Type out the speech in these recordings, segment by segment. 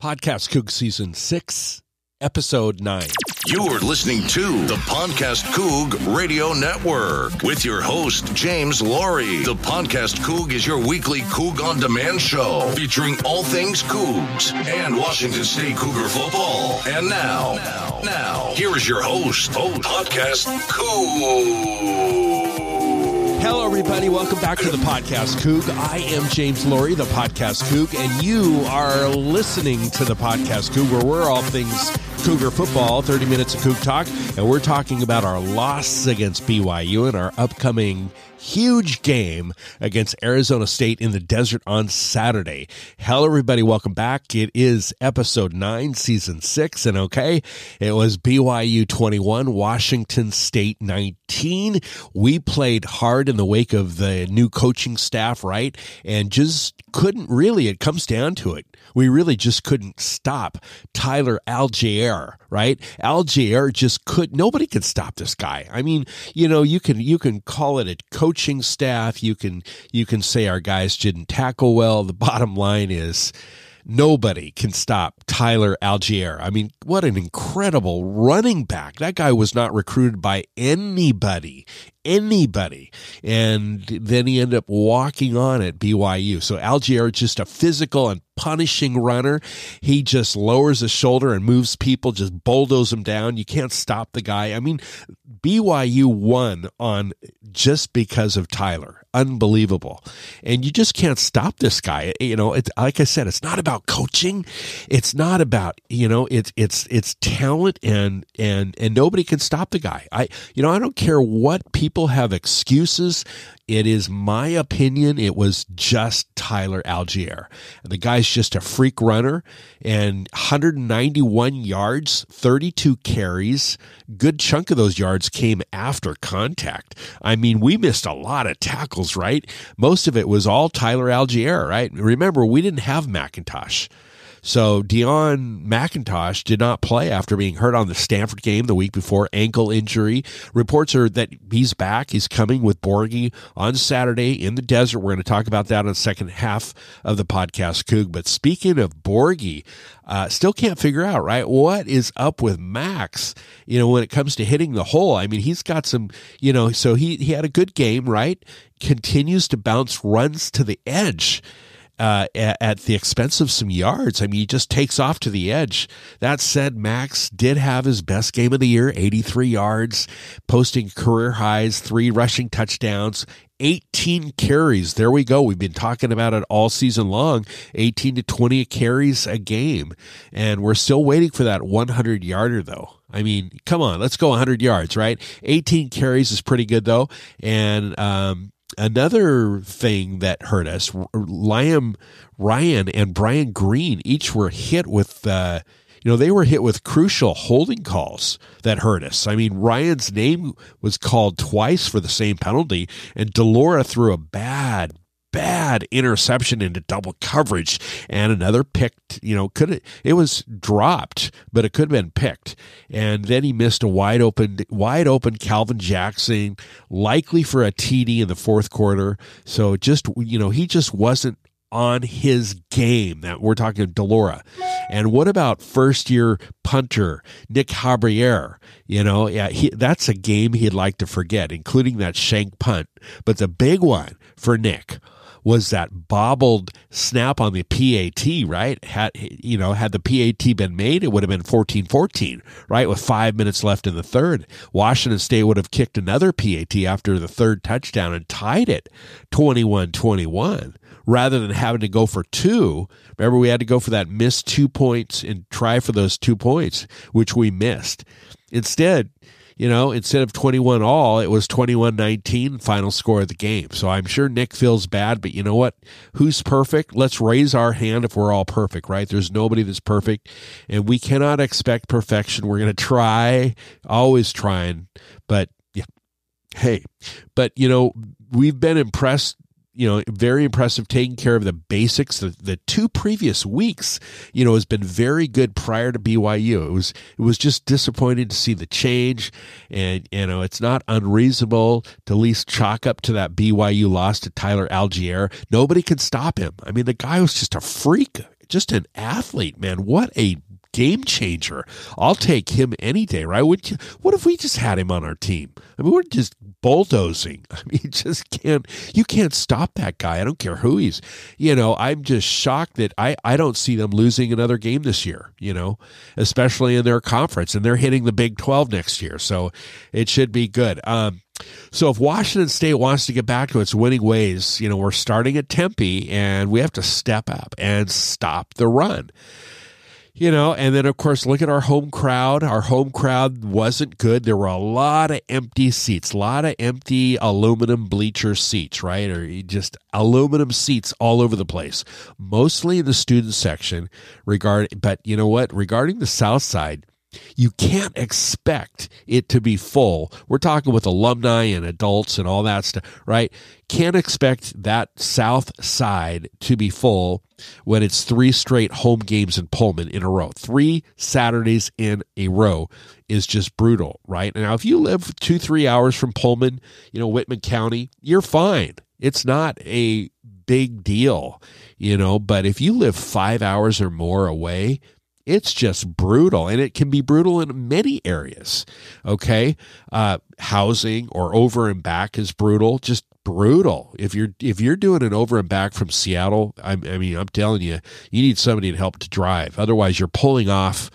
PodcastCoug Season 6, Episode 9. You're listening to the PodcastCoug Radio Network with your host, James Laurie. The PodcastCoug is your weekly Coug On Demand show featuring all things Cougs and Washington State Cougar football. And now, here is your host, PodcastCoug. Hello, everybody. Welcome back to the PodcastCoug. I am James Laurie, the PodcastCoug, and you are listening to the PodcastCoug, where we're all things Cougar football, 30 minutes of Coug talk, and we're talking about our loss against BYU and our upcoming huge game against Arizona State in the desert on Saturday. Hello, everybody. Welcome back. It is Episode 9, Season 6, and okay, it was BYU 21, Washington State 19. We played hard in the wake of the new coaching staff, right? And just couldn't really, it comes down to it. We really just couldn't stop Tyler Allgeier, right? Allgeier just nobody could stop this guy. I mean, you know, you can call it a coaching staff. You can say our guys didn't tackle well. The bottom line is nobody can stop Tyler Allgeier. I mean, what an incredible running back. That guy was not recruited by anybody. And then he ended up walking on at BYU. So Allgeier is just a physical and punishing runner. He just lowers his shoulder and moves people, just bulldoze them down. You can't stop the guy. I mean, BYU won on just because of Tyler. Unbelievable. And you just can't stop this guy. You know, it's like I said, it's not about coaching. It's not about, you know, it's talent and nobody can stop the guy. I don't care what people have excuses. It is my opinion. It was just Tyler Allgeier. The guy's just a freak runner, and 191 yards, 32 carries. Good chunk of those yards came after contact. I mean, we missed a lot of tackles, right? Most of it was all Tyler Allgeier, right? Remember, we didn't have McIntosh. So Deon McIntosh did not play after being hurt on the Stanford game the week before, ankle injury. Reports are that he's back. He's coming with Borghi on Saturday in the desert. We're going to talk about that in the second half of the PodcastCoug. But speaking of Borghi, still can't figure out, right, what is up with Max, you know, when it comes to hitting the hole. I mean, he's got some, you know, so he had a good game, right? Continues to bounce runs to the edge. At the expense of some yards. I mean, he just takes off to the edge. That said, Max did have his best game of the year, 83 yards, posting career highs, 3 rushing touchdowns, 18 carries. There we go. We've been talking about it all season long, 18 to 20 carries a game. And we're still waiting for that 100-yarder, though. I mean, come on, let's go 100 yards, right? 18 carries is pretty good, though. And another thing that hurt us, Ryan and Brian Green each were hit with, they were hit with crucial holding calls that hurt us. I mean, Ryan's name was called twice for the same penalty, and Delora threw a bad interception into double coverage, and another picked, it was dropped, but it could have been picked. And then he missed a wide open Calvin Jackson, likely for a TD in the fourth quarter. So just, he just wasn't on his game. That we're talking Delora. And what about first-year punter Nick Habrier? That's a game he'd like to forget, including that shank punt. But the big one for Nick was that bobbled snap on the PAT, right? Had the PAT been made, it would have been 14-14, right? With 5 minutes left in the third. Washington State would have kicked another PAT after the third touchdown and tied it 21-21, rather than having to go for 2. Remember, we had to go for that missed 2 points and try for those 2 points, which we missed. Instead of 21 all, it was 21-19, final score of the game. So I'm sure Nick feels bad, but you know what? Who's perfect? Let's raise our hand if we're all perfect, right? There's nobody that's perfect, and we cannot expect perfection. We're going to try, always trying, but yeah. Hey, but we've been impressed very impressive, taking care of the basics. The 2 previous weeks, has been very good prior to BYU. It was just disappointing to see the change, and it's not unreasonable to at least chalk up to that BYU loss to Tyler Allgeier. Nobody could stop him. I mean, the guy was just a freak. just an athlete, man. What a game changer. I'll take him any day, right? What if we just had him on our team? I mean, we're just bulldozing. I mean, you can't stop that guy. I don't care who he's, I'm just shocked that I don't see them losing another game this year, especially in their conference, and they're hitting the Big 12 next year. So it should be good. So if Washington State wants to get back to its winning ways, we're starting at Tempe, and we have to step up and stop the run. And then, of course, look at our home crowd. Our home crowd wasn't good. There were a lot of empty seats, a lot of empty aluminum bleacher seats, right? Or just aluminum seats all over the place, mostly in the student section. But you know what? Regarding the South Side, you can't expect it to be full. We're talking with alumni and adults and all that stuff, right? Can't expect that South Side to be full when it's 3 straight home games in Pullman in a row. 3 Saturdays in a row is just brutal, right? Now, if you live 2-3 hours from Pullman, Whitman County, you're fine. It's not a big deal, but if you live 5 hours or more away, it's just brutal, and it can be brutal in many areas, okay? Housing or over and back is brutal, just brutal. If you're doing an over and back from Seattle, I'm telling you, you need somebody to help to drive. Otherwise, you're pulling off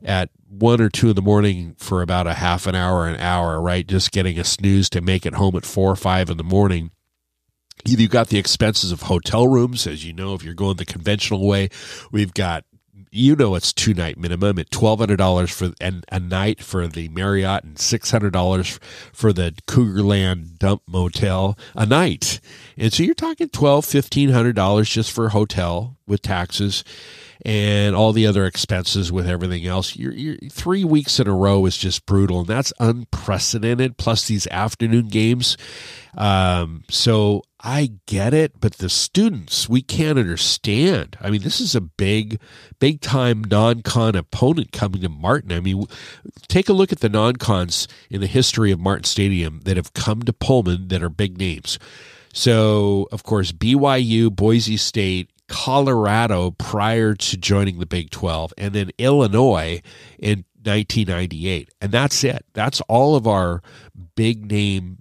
at 1 or 2 in the morning for about a half an hour, right? Just getting a snooze to make it home at 4 or 5 in the morning. You've got the expenses of hotel rooms, as you know, if you're going the conventional way. We've got it's 2-night minimum at $1,200 for a night for the Marriott and $600 for the Cougarland Dump Motel a night. And so you're talking $1,200-$1,500 just for a hotel with taxes and all the other expenses with everything else. You're 3 weeks in a row is just brutal, and that's unprecedented, plus these afternoon games. So I get it, but the students, we can't understand. I mean, this is a big time non-con opponent coming to Martin. I mean, take a look at the non-cons in the history of Martin Stadium that have come to Pullman that are big names. So, of course, BYU, Boise State, Colorado prior to joining the Big 12, and then Illinois in 1998. And that's it. That's all of our big name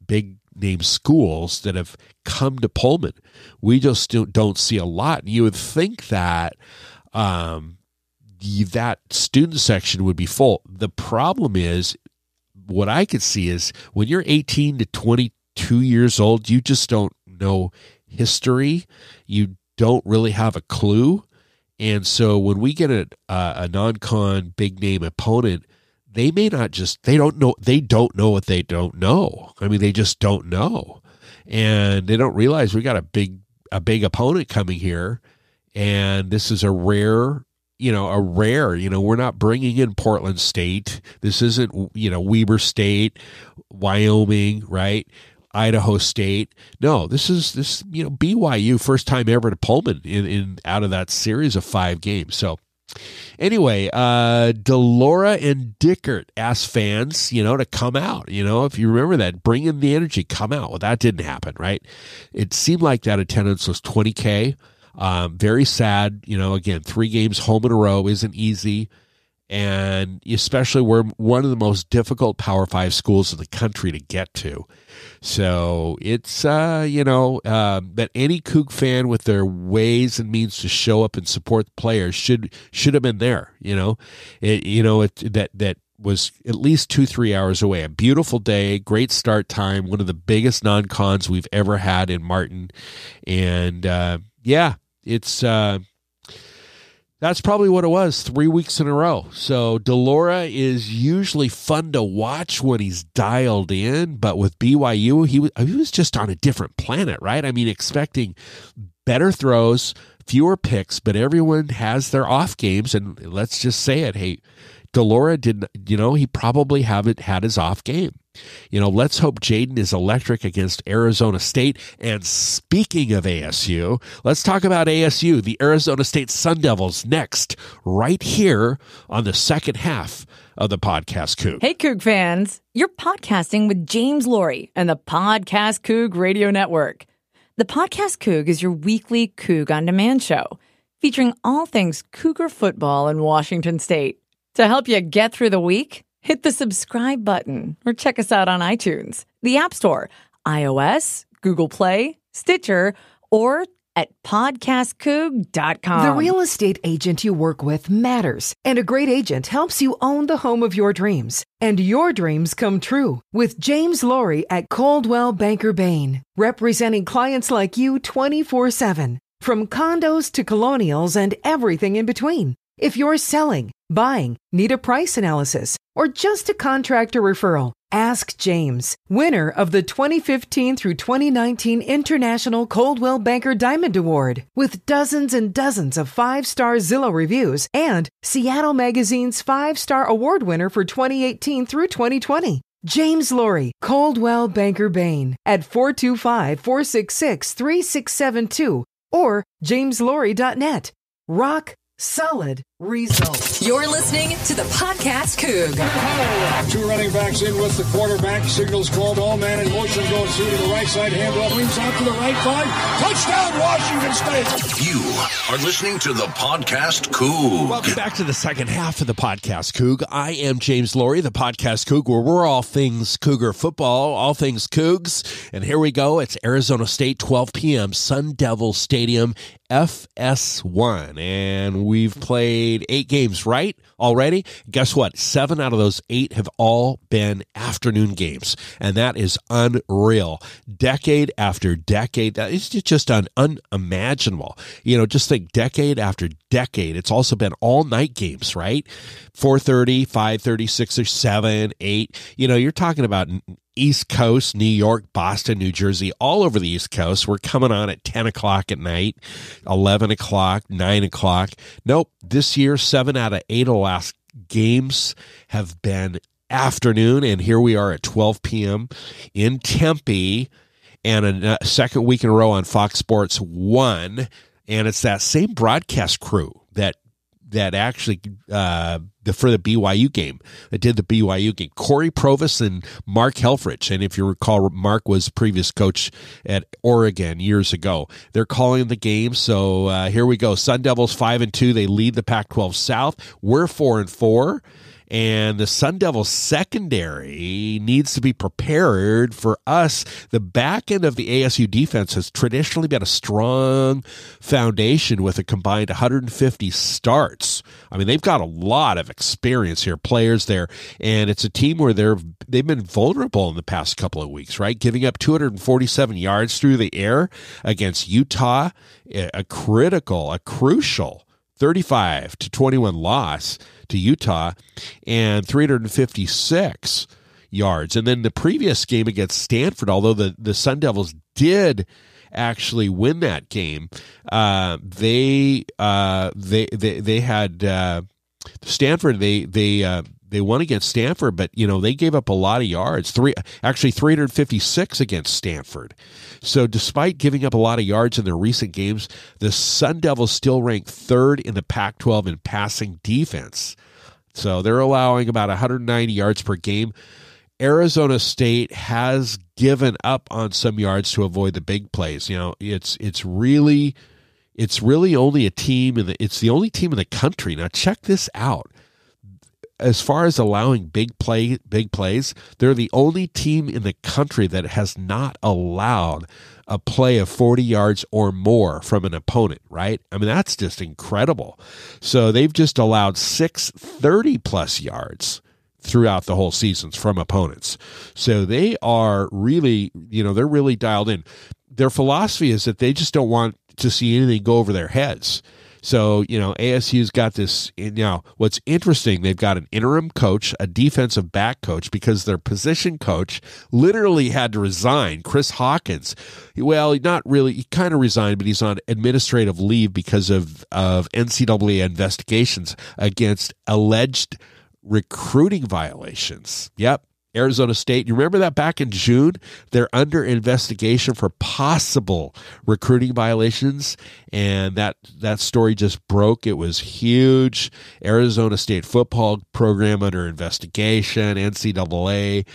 schools that have come to Pullman. We just don't see a lot. You would think that that student section would be full. The problem is, what I could see is when you're 18 to 22 years old, you just don't know history. You don't really have a clue. And so when we get a non-con big name opponent, they may not just, they don't know what they don't know. I mean, they just don't know. And they don't realize we got a big opponent coming here. And this is a rare, we're not bringing in Portland State. This isn't, Weber State, Wyoming, right? Idaho State. No, this BYU, first time ever to Pullman in out of that series of 5 games. So anyway, Delora and Dickert asked fans, to come out. If you remember that, bring in the energy, come out. Well, that didn't happen, right? It seemed like that attendance was 20K. Very sad. Again, 3 games home in a row isn't easy. And especially we're one of the most difficult Power 5 schools in the country to get to. So it's, but any Coug fan with their ways and means to show up and support the players should have been there. That was at least 2-3 hours away. A beautiful day, great start time, one of the biggest non-cons we've ever had in Martin. And it's that's probably what it was, 3 weeks in a row. So Delora is usually fun to watch when he's dialed in, but with BYU, he was just on a different planet, right? I mean, expecting better throws, fewer picks, but everyone has their off games, and let's just say it. Hey, Delora didn't, he probably haven't had his off game. Let's hope Jaden is electric against Arizona State. And speaking of ASU, let's talk about ASU, the Arizona State Sun Devils, next, right here on the second half of the Podcast Coug. Hey, Coug fans. You're podcasting with James Laurie and the PodcastCoug Radio Network. The Podcast Coug is your weekly Coug on Demand show, featuring all things Cougar football in Washington State. To help you get through the week, hit the subscribe button or check us out on iTunes, the App Store, iOS, Google Play, Stitcher, or at PodcastCoug.com. The real estate agent you work with matters, and a great agent helps you own the home of your dreams. And your dreams come true with James Laurie at Coldwell Banker Bain, representing clients like you 24/7. From condos to colonials and everything in between. If you're selling, buying, need a price analysis, or just a contractor referral, ask James, winner of the 2015 through 2019 International Coldwell Banker Diamond Award, with dozens and dozens of 5-star Zillow reviews and Seattle Magazine's 5-star award winner for 2018 through 2020. James Laurie, Coldwell Banker Bain, at 425-466-3672 or jameslaurie.net. Rock solid results. You're listening to the Podcast Coug. Two running backs in with the quarterback. Signals called. All man in motion goes through to the right side. Handoff leaves out to the right 5. Touchdown, Washington State. You are listening to the Podcast Coug. Welcome back to the second half of the Podcast Coug. I am James Laurie, the Podcast Coug, where we're all things Cougar football, all things Cougs. And here we go. It's Arizona State, 12 p.m., Sun Devil Stadium, FS1. And we've played 8 games, right? Already? Guess what? 7 out of those 8 have all been afternoon games. And that is unreal. Decade after decade. That is just unimaginable. You know, just think decade after decade. It's also been all night games, right? 4:30, 5:30, 6 or 7, 8. You know, you're talking about East Coast, New York, Boston, New Jersey, all over the East Coast. We're coming on at 10 o'clock at night, 11 o'clock, 9 o'clock. Nope, this year, 7 out of 8 of the last games have been afternoon, and here we are at 12 p.m. in Tempe, and a second week in a row on Fox Sports 1, and it's that same broadcast crew that actually for the BYU game, that did the BYU game. Corey Provis and Mark Helfrich. And if you recall, Mark was previous coach at Oregon years ago. They're calling the game. So here we go. Sun Devils 5-2. They lead the Pac-12 South. We're 4-4. And the Sun Devils secondary needs to be prepared for us. The back end of the ASU defense has traditionally been a strong foundation with a combined 150 starts. I mean, they've got a lot of experience here, players there, and it's a team where they've been vulnerable in the past couple of weeks, right? Giving up 247 yards through the air against Utah, a crucial 35-21 loss to Utah, and 356 yards. And then the previous game against Stanford, although the Sun Devils did actually win that game, they had Stanford. They won against Stanford, but they gave up a lot of yards. 356 against Stanford. So despite giving up a lot of yards in their recent games, the Sun Devils still rank 3rd in the Pac-12 in passing defense. So they're allowing about 190 yards per game. Arizona State has given up on some yards to avoid the big plays. It's really only a team it's the only team in the country. Now check this out. As far as allowing big plays, they're the only team in the country that has not allowed a play of 40 yards or more from an opponent, right? I mean, that's just incredible. So they've just allowed 6 30-plus yards throughout the whole seasons from opponents. So they are really, they're really dialed in. Their philosophy is that they just don't want to see anything go over their heads. So, ASU's got this. Now, what's interesting, they've got an interim coach, a defensive back coach, because their position coach literally had to resign. Chris Hawkins, well, not really, he kind of resigned, but he's on administrative leave because of NCAA investigations against alleged recruiting violations. Yep. Arizona State, you remember that back in June? They're under investigation for possible recruiting violations, and that story just broke. It was huge. Arizona State football program under investigation, NCAA,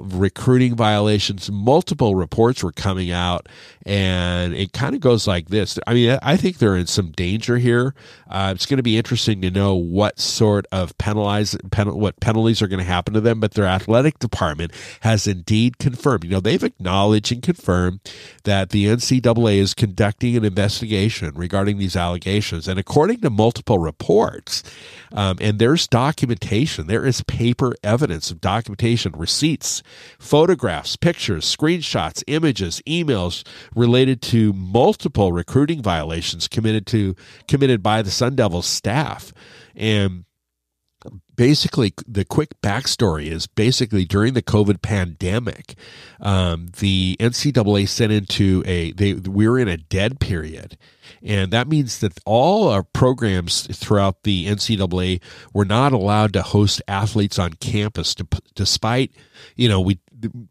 recruiting violations. Multiple reports were coming out, and it kind of goes like this. I mean, I think they're in some danger here. It's going to be interesting to know what sort of penalties are going to happen to them, but their athletic department has indeed confirmed, they've acknowledged and confirmed that the NCAA is conducting an investigation regarding these allegations. And according to multiple reports, and there's documentation, there is paper evidence of documentation, receipts, photographs, pictures, screenshots, images, emails related to multiple recruiting violations committed by the Sun Devils staff. And basically, the quick backstory is basically during the COVID pandemic, the NCAA sent into we were in a dead period. And that means that all our programs throughout the NCAA were not allowed to host athletes on campus, despite, we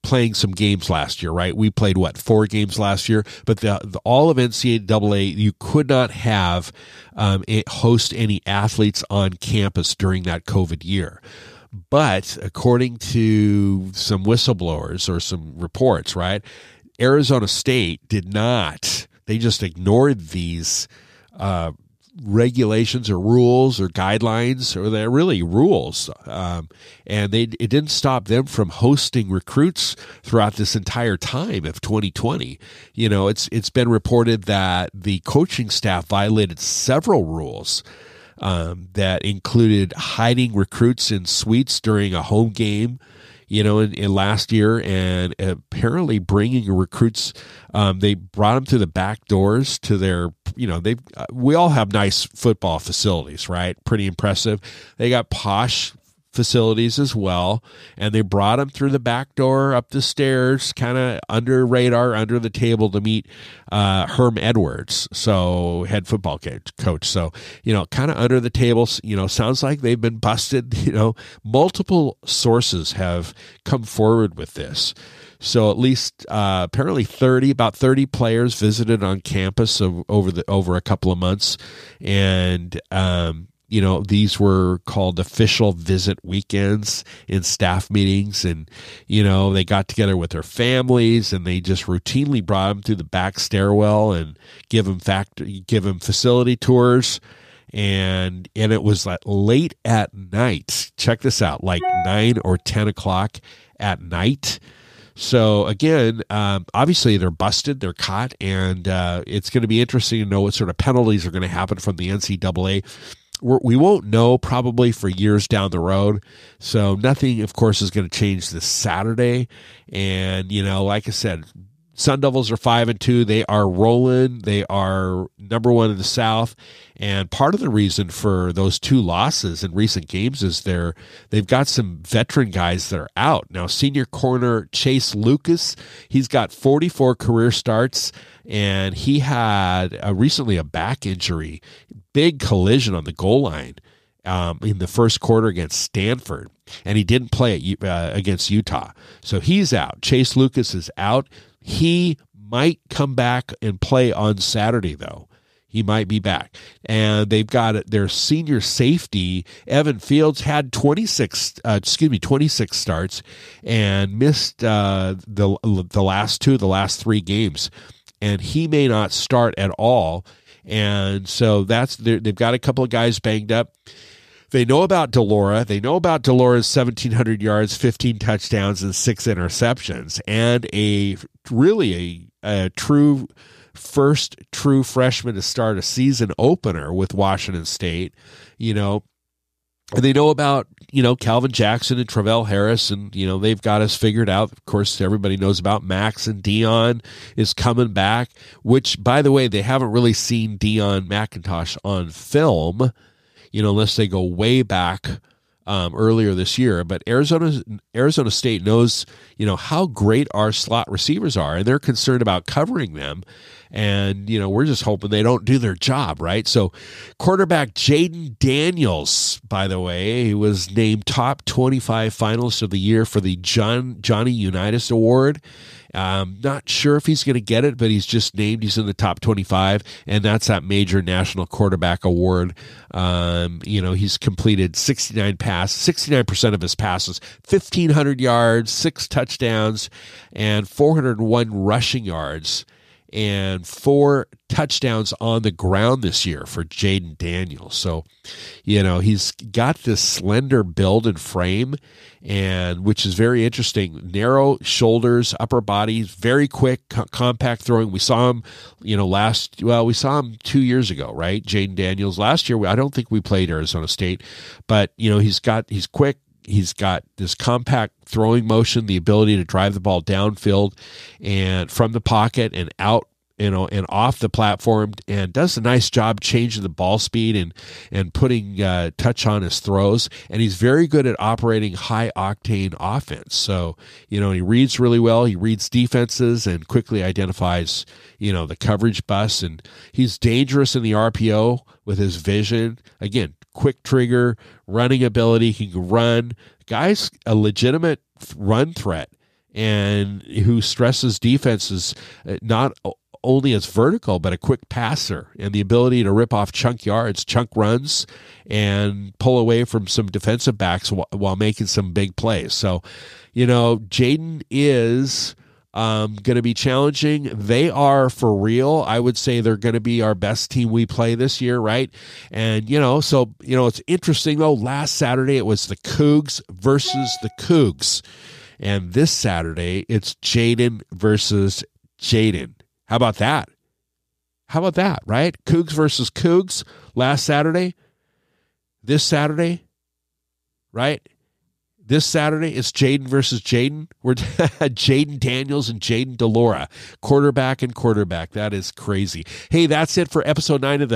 playing some games last year, right? We played 4 games last year, but all of NCAA, you could not have host any athletes on campus during that COVID year. But according to some whistleblowers or some reports, right, Arizona State did not. They just ignored these regulations or rules or guidelines, or they're really rules. And it didn't stop them from hosting recruits throughout this entire time of 2020. It's been reported that the coaching staff violated several rules that included hiding recruits in suites during a home game, in last year, and apparently bringing recruits. They brought them through the back doors to their, we all have nice football facilities, right? Pretty impressive. They got posh facilities as well, and they brought them through the back door, up the stairs, kind of under radar, under the table to meet Herm Edwards, so head football coach. So, kind of under the table, sounds like they've been busted. Multiple sources have come forward with this. So at least apparently about 30 players visited on campus over a couple of months, and these were called official visit weekends in staff meetings, and they got together with their families, and they just routinely brought them through the back stairwell and give them facility tours. And it was late at night. Check this out, like 9 or 10 o'clock at night. So again, obviously they're busted, they're caught, and it's going to be interesting to know what sort of penalties are going to happen from the NCAA. We won't know probably for years down the road. So nothing, of course, is going to change this Saturday. And, like I said, Sun Devils are 5-2. They are rolling. They are number 1 in the South. And part of the reason for those 2 losses in recent games is they've got some veteran guys that are out. Now, senior corner Chase Lucas, he's got 44 career starts, and he had recently a back injury, big collision on the goal line in the first quarter against Stanford, and he didn't play against Utah. So he's out. Chase Lucas is out. He might come back and play on Saturday, though. He might be back. And they've got their senior safety, Evan Fields, had 26 starts and missed the last 3 games. And he may not start at all. And so they've got a couple of guys banged up. They know about Delora. They know about Delora's 1,700 yards, 15 touchdowns, and 6 interceptions, and a first true freshman to start a season opener with Washington State, And they know about, Calvin Jackson and Travell Harris, and, they've got us figured out. Of course, everybody knows about Max, and Dion is coming back, which, by the way, they haven't really seen Dion McIntosh on film, unless they go way back earlier this year. But Arizona State knows, how great our slot receivers are, and they're concerned about covering them. And, we're just hoping they don't do their job, right? So quarterback Jaden Daniels, by the way, he was named top 25 finalist of the year for the Johnny Unitas Award. Not sure if he's going to get it, but he's just named. He's in the top 25, and that's that major national quarterback award. He's completed 69% of his passes, 1,500 yards, 6 touchdowns, and 401 rushing yards, and 4 touchdowns on the ground this year for Jaden Daniels. So, he's got this slender build and frame, and which is very interesting. Narrow shoulders, upper body, very quick, compact throwing. We saw him, we saw him 2 years ago, right? Jaden Daniels. Last year, I don't think we played Arizona State, but, he's quick. He's got this compact throwing motion, the ability to drive the ball downfield and from the pocket and out, and off the platform, and does a nice job changing the ball speed and putting touch on his throws. And he's very good at operating high octane offense. So, he reads really well. He reads defenses and quickly identifies, the coverage bus. And he's dangerous in the RPO with his vision. Again, quick trigger, running ability. He can run. Guy's a legitimate run threat, and who stresses defenses not only as vertical, but a quick passer, and the ability to rip off chunk yards, chunk runs, and pull away from some defensive backs while making some big plays. So, Jaden is going to be challenging. They are for real. I would say they're going to be our best team we play this year, right? And, it's interesting, though. Last Saturday, it was the Cougs versus the Cougs. And this Saturday, it's Jaden versus Jaden. How about that? Right? Cougs versus Cougs last Saturday. This Saturday, right? This Saturday, it's Jaden versus Jaden. We're Jaden Daniels and Jaden DeLora, quarterback and quarterback. That is crazy. Hey, that's it for episode 9 of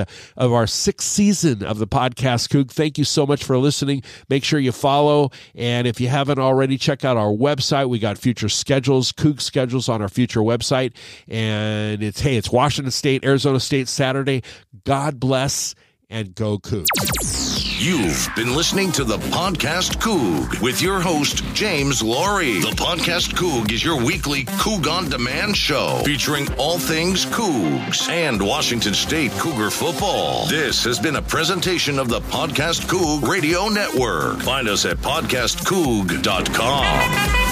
our 6th season of the podcast Coug. Thank you so much for listening. Make sure you follow, and if you haven't already, check out our website. We got future schedules, Coug schedules on our future website, and it's Washington State, Arizona State Saturday. God bless and go Cougs. You've been listening to the Podcast Coug with your host, James Laurie. The Podcast Coug is your weekly Coug on Demand show featuring all things Cougs and Washington State Cougar football. This has been a presentation of the Podcast Coug Radio Network. Find us at podcastcoug.com.